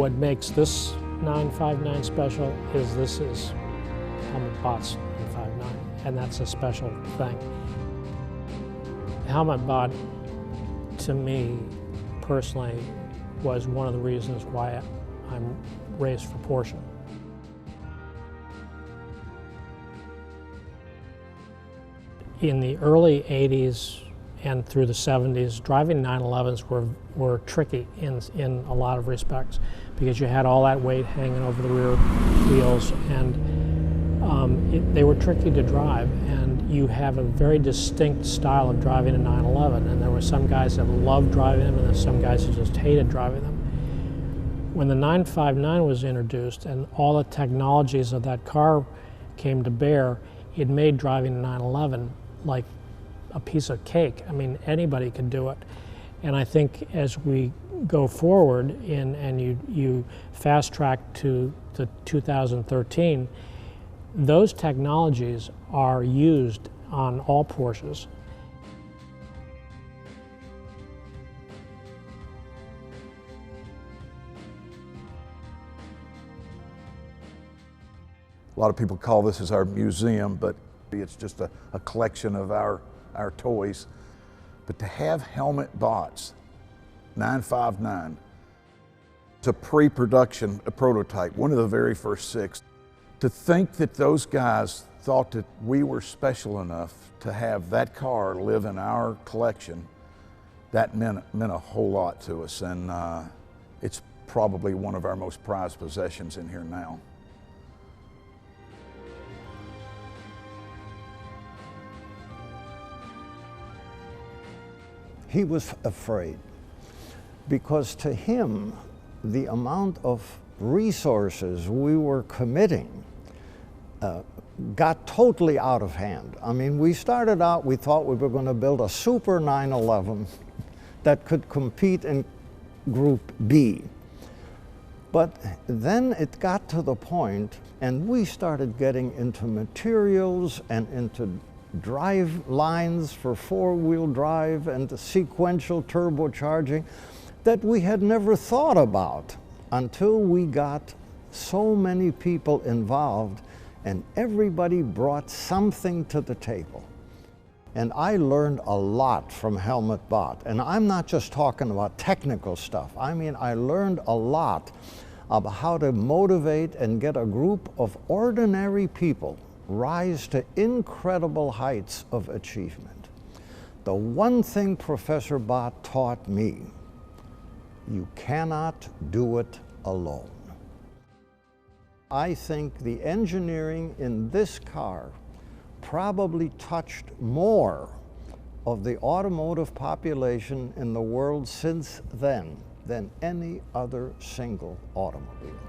What makes this 959 special is this is Helmuth Bott's 959, and that's a special thing. Helmuth Bott, to me personally, was one of the reasons why I'm raced for Porsche. In the early 80s and through the 70s, driving 911s were tricky in a lot of respects, because you had all that weight hanging over the rear wheels, and they were tricky to drive, and you have a very distinct style of driving a 911, and there were some guys that loved driving them, and there were some guys who just hated driving them. When the 959 was introduced and all the technologies of that car came to bear, it made driving a 911 like a piece of cake. I mean, anybody could do it. And I think as we go forward and you fast track to 2013, those technologies are used on all Porsches. A lot of people call this as our museum, but it's just a collection of our toys. But to have Helmuth Bott's 959, it's a pre-production prototype, one of the very first 6. To think that those guys thought that we were special enough to have that car live in our collection, that meant a whole lot to us, and it's probably one of our most prized possessions in here now. He was afraid, because to him, the amount of resources we were committing got totally out of hand. I mean, we started out, we thought we were going to build a super 911 that could compete in Group B. But then it got to the point, and we started getting into materials and into drive lines for four-wheel drive and the sequential turbocharging that we had never thought about until we got so many people involved and everybody brought something to the table. And I learned a lot from Helmuth Bott. And I'm not just talking about technical stuff. I mean, I learned a lot about how to motivate and get a group of ordinary people rise to incredible heights of achievement. The one thing Professor Bott taught me, you cannot do it alone. I think the engineering in this car probably touched more of the automotive population in the world since then than any other single automobile.